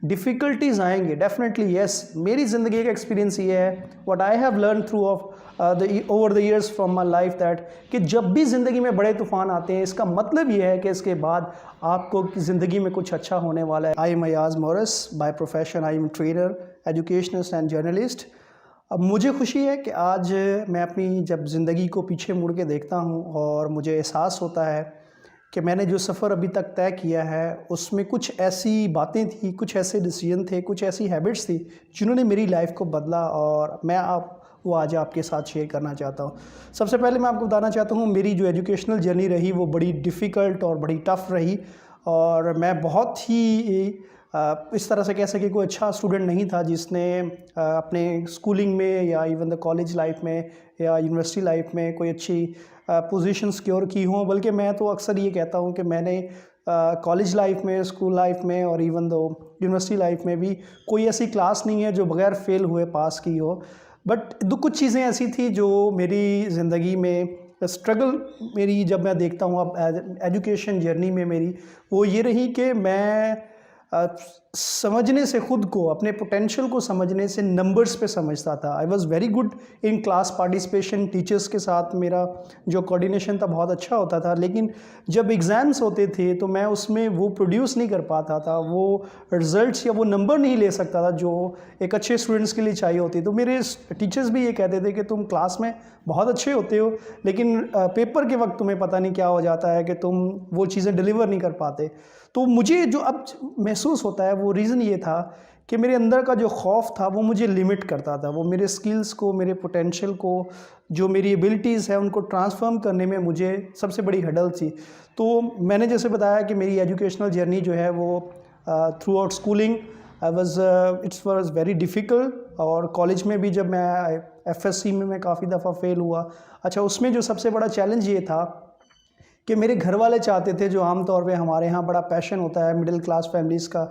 Difficulties आएंगे definitely, yes. मेरी ज़िंदगी का एक्सपीरियंस ये है, what I have learn through of the over the years from my life, that कि जब भी ज़िंदगी में बड़े तूफान आते हैं, इसका मतलब ये है कि इसके बाद आपको ज़िंदगी में कुछ अच्छा होने वाला है। I am Ayaz Morris, by profession I am trainer, educationist and journalist. अब मुझे खुशी है कि आज मैं अपनी जब ज़िंदगी को पीछे मुड़ के देखता हूँ और मुझे एहसास होता है कि मैंने जो सफ़र अभी तक तय किया है उसमें कुछ ऐसी बातें थी, कुछ ऐसे डिसीजन थे, कुछ ऐसी हैबिट्स थी जिन्होंने मेरी लाइफ को बदला, और मैं वो आज आपके साथ शेयर करना चाहता हूँ। सबसे पहले मैं आपको बताना चाहता हूँ, मेरी जो एजुकेशनल जर्नी रही वो बड़ी डिफ़िकल्ट और बड़ी टफ़ रही, और मैं बहुत ही इस तरह से कह सके कोई अच्छा स्टूडेंट नहीं था जिसने अपने स्कूलिंग में या इवन द कॉलेज लाइफ में या यूनिवर्सिटी लाइफ में कोई अच्छी पोजीशन सिक्योर की हों। बल्कि मैं तो अक्सर ये कहता हूँ कि मैंने कॉलेज लाइफ में, स्कूल लाइफ में और इवन दो यूनिवर्सिटी लाइफ में भी कोई ऐसी क्लास नहीं है जो बगैर फेल हुए पास की हो। बट कुछ चीज़ें ऐसी थी जो मेरी ज़िंदगी में स्ट्रगल, मेरी जब मैं देखता हूँ अब एजुकेशन जर्नी में मेरी, वो ये रही कि मैं समझने से, खुद को, अपने पोटेंशियल को समझने से नंबर्स पे समझता था। I was very good in class participation, teachers के साथ मेरा जो कोऑर्डिनेशन था बहुत अच्छा होता था, लेकिन जब एग्ज़ाम्स होते थे तो मैं उसमें वो प्रोड्यूस नहीं कर पाता था, वो रिज़ल्ट्स या वो नंबर नहीं ले सकता था जो एक अच्छे स्टूडेंट्स के लिए चाहिए होती। तो मेरे टीचर्स भी ये कहते थे कि तुम क्लास में बहुत अच्छे होते हो, लेकिन पेपर के वक्त तुम्हें पता नहीं क्या हो जाता है कि तुम वो चीज़ें डिलीवर नहीं कर पाते। तो मुझे जो अब महसूस होता है वो रीज़न ये था कि मेरे अंदर का जो खौफ था वो मुझे लिमिट करता था, वो मेरे स्किल्स को, मेरे पोटेंशियल को, जो मेरी एबिलिटीज़ है उनको ट्रांसफॉर्म करने में मुझे सबसे बड़ी हडल थी। तो मैंने जैसे बताया कि मेरी एजुकेशनल जर्नी जो है वो through out schooling it's was very difficult, और कॉलेज में भी जब मैं एफएससी में मैं काफ़ी दफ़ा फेल हुआ। अच्छा, उसमें जो सबसे बड़ा चैलेंज ये था कि मेरे घर वाले चाहते थे, जो आम तौर पे हमारे यहाँ बड़ा पैशन होता है मिडिल क्लास फैमिलीज़ का,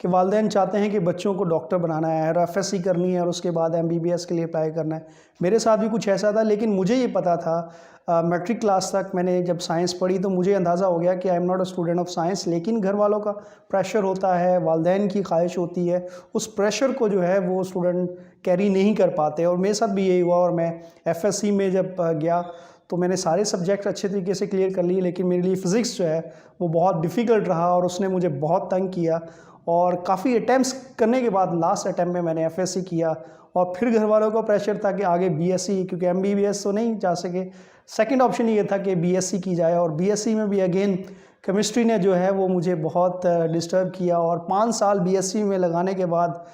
कि वालिदैन चाहते हैं कि बच्चों को डॉक्टर बनाना है और एफएससी करनी है और उसके बाद एमबीबीएस के लिए अप्लाई करना है। मेरे साथ भी कुछ ऐसा था, लेकिन मुझे ये पता था मैट्रिक क्लास तक मैंने जब साइंस पढ़ी तो मुझे अंदाज़ा हो गया कि I am not a student of science. लेकिन घर वालों का प्रेशर होता है, वालिदैन की ख्वाहिश होती है, उस प्रेशर को जो है वो स्टूडेंट कैरी नहीं कर पाते, और मेरे साथ भी यही हुआ। और मैं एफएससी में जब गया तो मैंने सारे सब्जेक्ट अच्छे तरीके से क्लियर कर लिए, लेकिन मेरे लिए फ़िज़िक्स जो है वो बहुत डिफ़िकल्ट रहा और उसने मुझे बहुत तंग किया। और काफ़ी अटैम्प्ट्स करने के बाद लास्ट अटैम्प्ट में मैंने एफएससी किया, और फिर घर वालों का प्रेशर था कि आगे बीएससी, क्योंकि एमबीबीएस तो नहीं जा सके। सेकंड ऑप्शन ये था कि बीएससी की जाए, और बीएससी में भी अगेन केमिस्ट्री ने जो है वो मुझे बहुत डिस्टर्ब किया। और 5 साल बीएससी में लगाने के बाद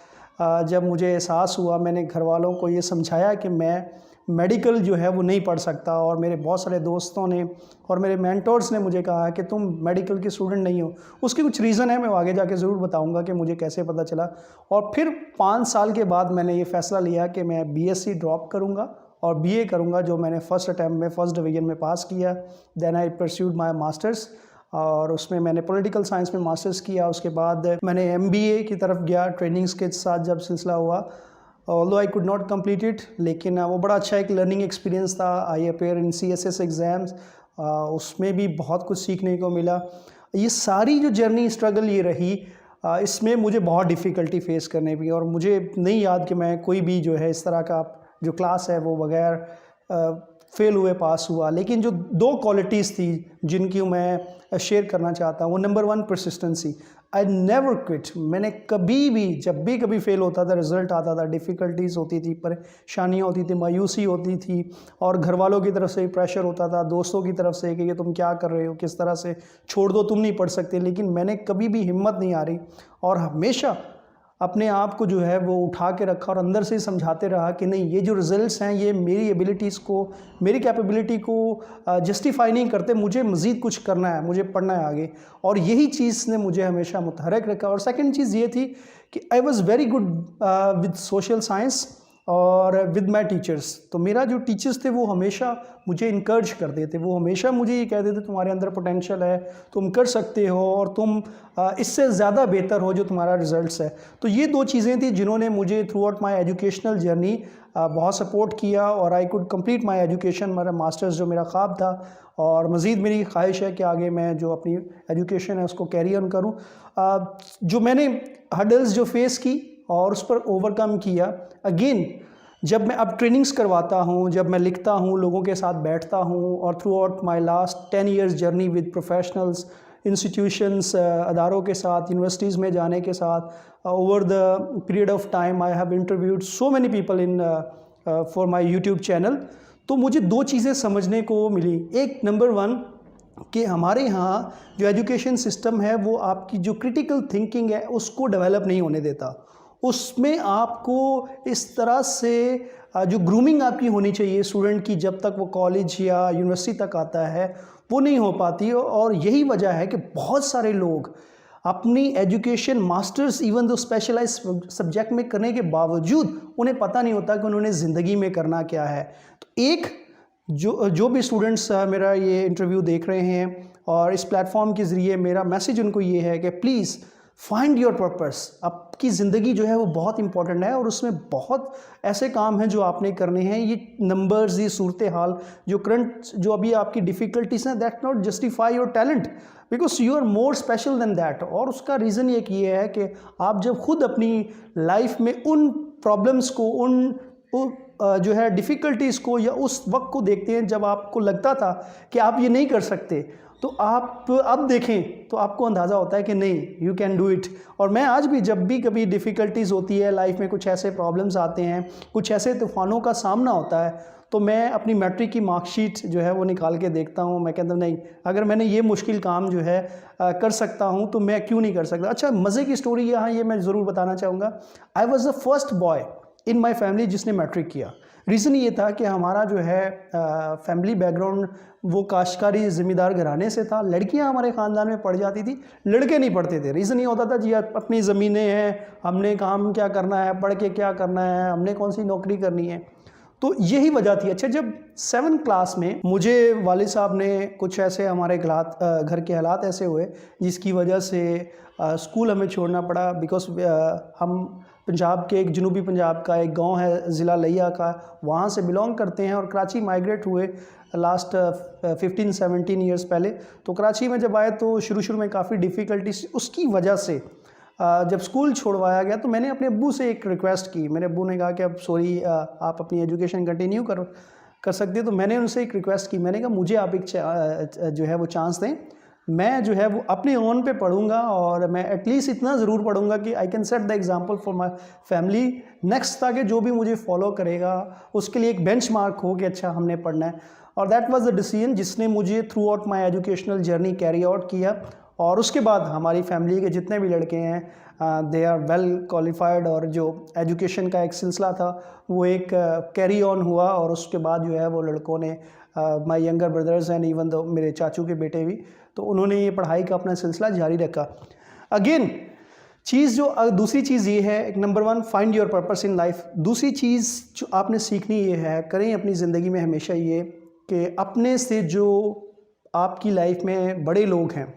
जब मुझे एहसास हुआ, मैंने घर वालों को ये समझाया कि मैं मेडिकल जो है वो नहीं पढ़ सकता, और मेरे बहुत सारे दोस्तों ने और मेरे मेंटर्स ने मुझे कहा कि तुम मेडिकल के स्टूडेंट नहीं हो। उसके कुछ रीज़न है, मैं आगे जाके ज़रूर बताऊंगा कि मुझे कैसे पता चला। और फिर 5 साल के बाद मैंने ये फ़ैसला लिया कि मैं बीएससी ड्रॉप करूंगा और बीए करूंगा, जो मैंने फर्स्ट अटैम्प्ट में फर्स्ट डिवीजन में पास किया। Then I pursued my masters, और उसमें मैंने पॉलिटिकल साइंस में मास्टर्स किया। उसके बाद मैंने एमबीए की तरफ गया, ट्रेनिंग्स के साथ जब सिलसिला हुआ। Although I could not complete it, लेकिन वो बड़ा अच्छा एक लर्निंग एक्सपीरियंस था। आई अपेयर इन सीएसएस एग्ज़ाम्स, उसमें भी बहुत कुछ सीखने को मिला। ये सारी जो जर्नी स्ट्रगल ये रही, इसमें मुझे बहुत डिफ़िकल्टी फेस करने भी, और मुझे नहीं याद कि मैं कोई भी जो है इस तरह का जो क्लास है वो बगैर फेल हुए पास हुआ। लेकिन जो 2 क्वालिटीज़ थी जिनकी मैं शेयर करना चाहता हूँ, वो number 1 persistency. I never quit. मैंने कभी भी, जब भी कभी फेल होता था, रिज़ल्ट आता था, डिफ़िकल्टीज़ होती थी, परेशानियाँ होती थी, मायूसी होती थी, और घर वालों की तरफ से प्रेशर होता था, दोस्तों की तरफ से कि ये तुम क्या कर रहे हो, किस तरह से, छोड़ दो, तुम नहीं पढ़ सकते। लेकिन मैंने कभी भी हिम्मत नहीं हारी, और हमेशा अपने आप को जो है वो उठा के रखा, और अंदर से समझाते रहा कि नहीं, ये जो रिज़ल्ट्स हैं ये मेरी एबिलिटीज़ को, मेरी कैपेबिलिटी को जस्टिफाई नहीं करते, मुझे मज़ीद कुछ करना है, मुझे पढ़ना है आगे। और यही चीज़ ने मुझे हमेशा मुतहरक रखा। और सेकंड चीज़ ये थी कि I was very good with social science, और विद माई टीचर्स। तो मेरा जो टीचर्स थे वो हमेशा मुझे इनकर्ज करते थे, वो हमेशा मुझे ये कहते थे तुम्हारे अंदर पोटेंशियल है, तुम कर सकते हो और तुम इससे ज़्यादा बेहतर हो जो तुम्हारा रिजल्ट्स है। तो ये दो चीज़ें थी जिन्होंने मुझे through out my educational journey बहुत सपोर्ट किया और I could complete my education, मेरा मास्टर्स जो मेरा ख्वाब था। और मज़ीद मेरी ख्वाहिश है कि आगे मैं जो अपनी एजुकेशन है उसको कैरी ऑन करूँ। जो मैंने हर्डल्स जो फेस की और उस पर ओवरकम किया, अगेन जब मैं अब ट्रेनिंग्स करवाता हूँ, जब मैं लिखता हूँ, लोगों के साथ बैठता हूँ और throughout my last 10 years journey with professionals, institutions, अदारों के साथ, यूनिवर्सिटीज़ में जाने के साथ, over the period of time I have interviewed so many people in for my YouTube channel. तो मुझे दो चीज़ें समझने को मिली। एक, नंबर 1 कि हमारे यहाँ जो एजुकेशन सिस्टम है वो आपकी जो क्रिटिकल थिंकिंग है उसको डेवलप नहीं होने देता। उसमें आपको इस तरह से जो ग्रूमिंग आपकी होनी चाहिए स्टूडेंट की जब तक वो कॉलेज या यूनिवर्सिटी तक आता है वो नहीं हो पाती। और यही वजह है कि बहुत सारे लोग अपनी एजुकेशन मास्टर्स इवन दो स्पेशलाइज सब्जेक्ट में करने के बावजूद उन्हें पता नहीं होता कि उन्होंने ज़िंदगी में करना क्या है। तो एक जो भी स्टूडेंट्स मेरा ये इंटरव्यू देख रहे हैं और इस प्लेटफॉर्म के ज़रिए मेरा मैसेज उनको ये है कि प्लीज़ फाइंड योर पर्पस। आपकी ज़िंदगी जो है वो बहुत इंपॉर्टेंट है और उसमें बहुत ऐसे काम हैं जो आपने करने हैं। ये नंबर्स, ये सूरत हाल, जो करंट जो अभी आपकी डिफ़िकल्टीज हैं, that not justify your talent because you are more special than that. और उसका रीज़न ये है कि आप जब खुद अपनी लाइफ में उन प्रॉब्लम्स को, उन जो है डिफ़िकल्टीज़ को या उस वक्त को देखते हैं जब आपको लगता था कि आप ये नहीं कर सकते, तो आप अब देखें तो आपको अंदाज़ा होता है कि नहीं, यू कैन डू इट। और मैं आज भी जब भी कभी डिफ़िकल्टीज़ होती है लाइफ में, कुछ ऐसे प्रॉब्लम्स आते हैं, कुछ ऐसे तूफ़ानों का सामना होता है, तो मैं अपनी मैट्रिक की मार्कशीट जो है वो निकाल के देखता हूँ। मैं कहता हूँ नहीं, अगर मैंने ये मुश्किल काम जो है कर सकता हूँ तो मैं क्यों नहीं कर सकता। अच्छा, मज़े की स्टोरी यहाँ ये मैं ज़रूर बताना चाहूँगा। I was the first boy in my family जिसने मैट्रिक किया। रीज़न ये था कि हमारा जो है फैमिली बैकग्राउंड वो काश्तकारी ज़मींदार घराने से था। लड़कियां हमारे ख़ानदान में पढ़ जाती थी, लड़के नहीं पढ़ते थे। रीज़न ये होता था जी अपनी ज़मीनें हैं, हमने काम क्या करना है, पढ़ के क्या करना है, हमने कौन सी नौकरी करनी है। तो यही वजह थी। अच्छा, जब 7th क्लास में मुझे वालिद साहब ने कुछ ऐसे हमारे घर के हालात ऐसे हुए जिसकी वजह से स्कूल हमें छोड़ना पड़ा। बिकॉज हम पंजाब के, एक जनूबी पंजाब का एक गांव है ज़िला लिया का, वहाँ से बिलोंग करते हैं और कराची माइग्रेट हुए लास्ट 15-17 ईयर्स पहले। तो कराची में जब आए तो शुरू में काफ़ी डिफ़िकल्टीज, उसकी वजह से जब स्कूल छोड़वाया गया तो मैंने अपने अब्बू से एक रिक्वेस्ट की। मेरे अब्बू ने कहा कि अब सॉरी आप अपनी एजुकेशन कंटिन्यू कर सकते हो। तो मैंने उनसे एक रिक्वेस्ट की, मैंने कहा मुझे आप एक जो है वो चांस दें, मैं जो है वो अपने ओन पे पढ़ूंगा और मैं एटलीस्ट इतना ज़रूर पढ़ूंगा कि I can set the example for my family next, ताकि जो भी मुझे फॉलो करेगा उसके लिए एक बेंचमार्क हो कि अच्छा हमने पढ़ना है। और दैट वाज द डिसीजन जिसने मुझे through out my educational journey carry out किया। और उसके बाद हमारी फैमिली के जितने भी लड़के हैं दे आर वेल क्वालिफाइड और जो एजुकेशन का एक सिलसिला था वो एक कैरी ऑन हुआ। और उसके बाद जो है वो लड़कों ने, my younger brothers and even though मेरे चाचू के बेटे भी, तो उन्होंने ये पढ़ाई का अपना सिलसिला जारी रखा। अगेन चीज़ जो दूसरी चीज़ ये है, एक number 1 find your purpose in life. दूसरी चीज़ जो आपने सीखनी ये है, करें अपनी ज़िंदगी में हमेशा ये कि अपने से जो आपकी लाइफ में बड़े लोग हैं,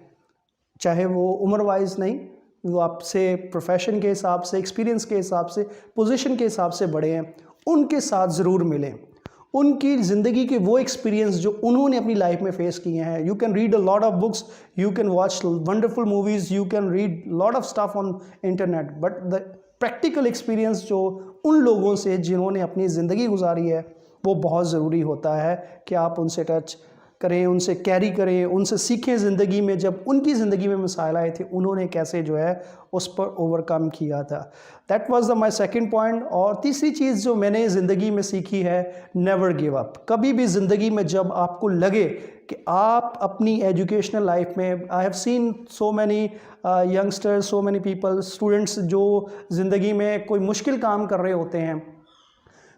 चाहे वो उम्र वाइज नहीं, वो आपसे प्रोफेशन के हिसाब से, एक्सपीरियंस के हिसाब से, पोजीशन के हिसाब से बड़े हैं, उनके साथ ज़रूर मिलें। उनकी ज़िंदगी के वो एक्सपीरियंस जो उन्होंने अपनी लाइफ में फेस किए हैं। You can read a lot of books, you can watch wonderful movies, you can read lot of stuff on internet, but the practical experience जो उन लोगों से जिन्होंने अपनी ज़िंदगी गुजारी है वो बहुत ज़रूरी होता है कि आप उनसे टच करें, उनसे कैरी करें, उनसे सीखें ज़िंदगी में। जब उनकी ज़िंदगी में मसाइल आए थे उन्होंने कैसे जो है उस पर ओवरकम किया था। That was the my second point. और तीसरी चीज़ जो मैंने ज़िंदगी में सीखी है, नेवर गिव अप। कभी भी ज़िंदगी में जब आपको लगे कि आप अपनी एजुकेशनल लाइफ में, I have seen so many youngsters, so many people, students जो ज़िंदगी में कोई मुश्किल काम कर रहे होते हैं,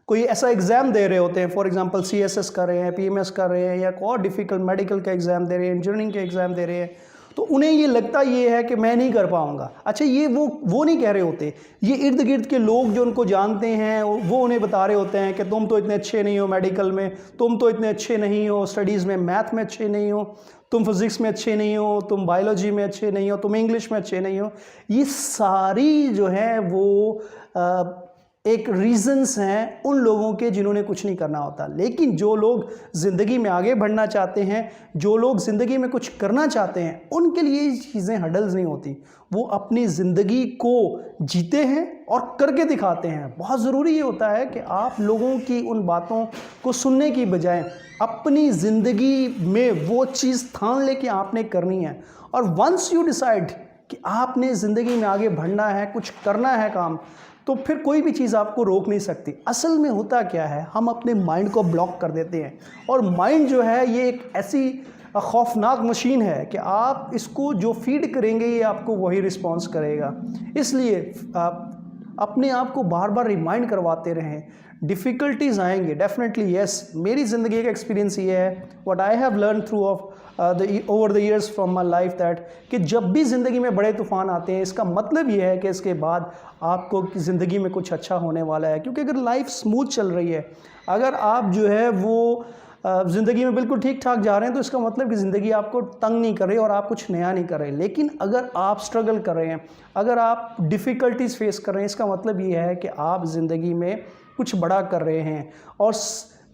कोई ऐसा एग्ज़ाम दे रहे होते हैं, फॉर एग्जांपल CSS कर रहे हैं, PMS कर रहे हैं, या कोई और डिफ़िकल्ट मेडिकल का एग्ज़ाम दे रहे हैं, इंजीनियरिंग के एग्ज़ाम दे रहे हैं, तो उन्हें ये लगता ये है कि मैं नहीं कर पाऊंगा। अच्छा, ये वो नहीं कह रहे होते, ये इर्द गिर्द के लोग जो उनको जानते हैं वो उन्हें बता रहे होते हैं कि तुम तो इतने अच्छे नहीं हो मेडिकल में, तुम तो इतने अच्छे नहीं हो स्टडीज़ में, मैथ में अच्छे नहीं हो, तुम फिज़िक्स में अच्छे नहीं हो, तुम बायोलॉजी में अच्छे नहीं हो, तुम इंग्लिश में अच्छे नहीं हो। ये सारी जो है वो एक रीजंस हैं उन लोगों के जिन्होंने कुछ नहीं करना होता। लेकिन जो लोग ज़िंदगी में आगे बढ़ना चाहते हैं, जो लोग ज़िंदगी में कुछ करना चाहते हैं, उनके लिए ये चीज़ें हडल्स नहीं होती। वो अपनी ज़िंदगी को जीते हैं और करके दिखाते हैं। बहुत ज़रूरी ये होता है कि आप लोगों की उन बातों को सुनने की बजाय अपनी ज़िंदगी में वो चीज़ ठान ले कि आपने करनी है। और वंस यू डिसाइड कि आपने ज़िंदगी में आगे बढ़ना है, कुछ करना है काम, तो फिर कोई भी चीज़ आपको रोक नहीं सकती। असल में होता क्या है, हम अपने माइंड को ब्लॉक कर देते हैं। और माइंड जो है ये एक ऐसी खौफनाक मशीन है कि आप इसको जो फीड करेंगे ये आपको वही रिस्पॉन्स करेगा। इसलिए आप अपने आप को बार बार रिमाइंड करवाते रहें। डिफ़िकल्टीज़ आएंगे डेफिनेटली, यस। मेरी ज़िंदगी का एक्सपीरियंस ये है, what I have learn through of over the years from my life, that कि जब भी ज़िंदगी में बड़े तूफ़ान आते हैं, इसका मतलब ये है कि इसके बाद आपको ज़िंदगी में कुछ अच्छा होने वाला है। क्योंकि अगर लाइफ स्मूथ चल रही है, अगर आप जो है वो ज़िंदगी में बिल्कुल ठीक ठाक जा रहे हैं, तो इसका मतलब कि ज़िंदगी आपको तंग नहीं कर रही और आप कुछ नया नहीं कर रहे। लेकिन अगर आप स्ट्रगल कर रहे हैं, अगर आप डिफ़िकल्टीज़ फेस कर रहे हैं, इसका मतलब ये है कि आप ज़िंदगी में कुछ बड़ा कर रहे हैं। और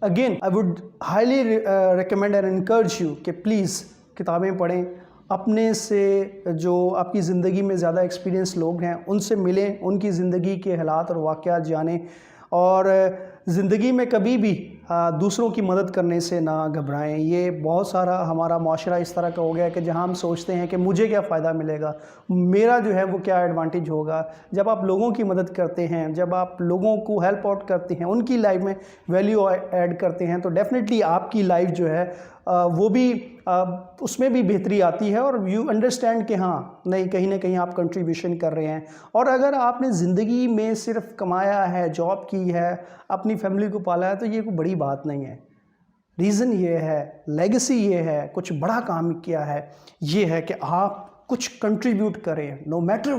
again I would highly recommend and encourage you कि प्लीज़ किताबें पढ़ें, अपने से जो आपकी ज़िंदगी में ज़्यादा एक्सपीरियंस लोग हैं उनसे मिलें, उनकी ज़िंदगी के हालात और वाक़यात जानें। और ज़िंदगी में कभी भी दूसरों की मदद करने से ना घबराएं। ये बहुत सारा हमारा माशरा इस तरह का हो गया है कि जहाँ हम सोचते हैं कि मुझे क्या फ़ायदा मिलेगा, मेरा जो है वो क्या एडवांटेज होगा। जब आप लोगों की मदद करते हैं, जब आप लोगों को हेल्प आउट करते हैं, उनकी लाइफ में वैल्यू ऐड करते हैं, तो डेफिनेटली आपकी लाइफ जो है वो भी उसमें भी बेहतरी आती है। और यू अंडरस्टैंड कि हाँ नहीं, कहीं ना कहीं आप कंट्रीब्यूशन कर रहे हैं। और अगर आपने ज़िंदगी में सिर्फ कमाया है, जॉब की है, अपनी फैमिली को पाला है, तो ये कोई बड़ी बात नहीं है। रीज़न ये है, लेगेसी ये है, कुछ बड़ा काम किया है, ये है कि आप कुछ कंट्रीब्यूट करें। No matter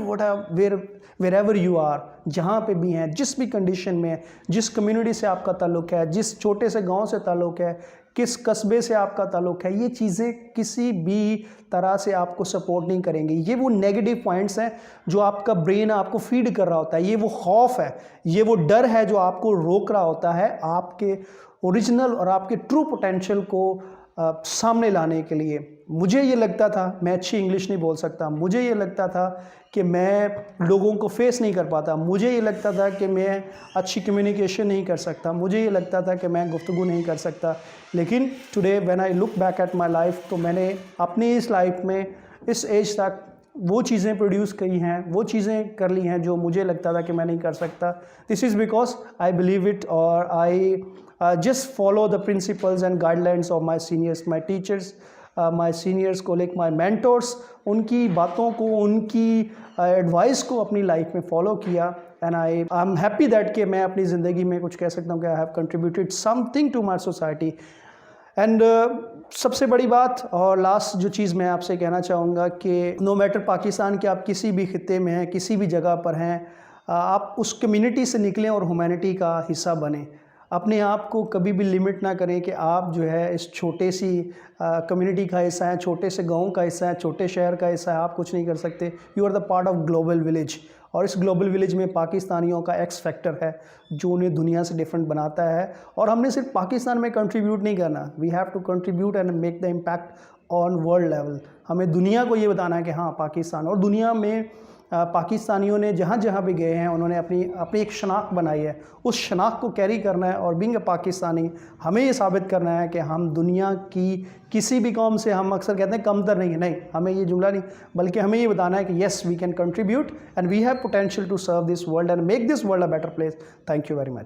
wherever you are, जहाँ पे भी हैं, जिस भी कंडीशन में है, जिस कम्युनिटी से आपका ताल्लुक़ है, जिस छोटे से गांव से ताल्लुक़ है, किस कस्बे से आपका ताल्लुक़ है, ये चीज़ें किसी भी तरह से आपको सपोर्ट नहीं करेंगी। ये वो नेगेटिव पॉइंट्स हैं जो आपका ब्रेन आपको फीड कर रहा होता है। ये वो खौफ है, ये वो डर है जो आपको रोक रहा होता है आपके ओरिजिनल और आपके ट्रू पोटेंशियल को सामने लाने के लिए। मुझे ये लगता था मैं अच्छी इंग्लिश नहीं बोल सकता, मुझे ये लगता था कि मैं लोगों को फेस नहीं कर पाता, मुझे ये लगता था कि मैं अच्छी कम्युनिकेशन नहीं कर सकता, मुझे ये लगता था कि मैं गुफ्तगू नहीं कर सकता। लेकिन today when I look back at my life, तो मैंने अपनी इस लाइफ में इस एज तक वो चीज़ें प्रोड्यूस करी हैं, वो चीज़ें कर ली हैं जो मुझे लगता था कि मैं नहीं कर सकता। This is because I believe it और आई just follow the principles and guidelines of my seniors, my teachers, my seniors, colleague, my mentors। उनकी बातों को, उनकी एडवाइस को अपनी लाइफ में फॉलो किया। And I am happy that कि मैं अपनी ज़िंदगी में कुछ कह सकता हूँ कि I have contributed something to my society. And सबसे बड़ी बात और लास्ट जो चीज़ मैं आपसे कहना चाहूँगा कि नो मैटर पाकिस्तान के आप किसी भी खित्ते में हैं, किसी भी जगह पर हैं, आप उस कम्युनिटी से निकलें और ह्यूमैनिटी का हिस्सा बने। अपने आप को कभी भी लिमिट ना करें कि आप जो है इस छोटे सी कम्युनिटी का हिस्सा है, छोटे से गांव का हिस्सा है, छोटे शहर का हिस्सा है, आप कुछ नहीं कर सकते। You are the part of global village. और इस ग्लोबल विलेज में पाकिस्तानियों का एक्स फैक्टर है जो उन्हें दुनिया से डिफरेंट बनाता है। और हमने सिर्फ पाकिस्तान में कंट्रीब्यूट नहीं करना, we have to contribute and make the impact on world level. हमें दुनिया को ये बताना है कि हाँ पाकिस्तान, और दुनिया में पाकिस्तानियों ने जहाँ जहाँ भी गए हैं उन्होंने अपनी एक शनाख्त बनाई है, उस शनाख्त को कैरी करना है। और बीइंग अ पाकिस्तानी हमें ये साबित करना है कि हम दुनिया की किसी भी कौम से, हम अक्सर कहते हैं कमतर नहीं है, नहीं, हमें ये जुमला नहीं, बल्कि हमें ये बताना है कि yes we can contribute and we have potential to serve this world and make this world a better place. Thank you very much.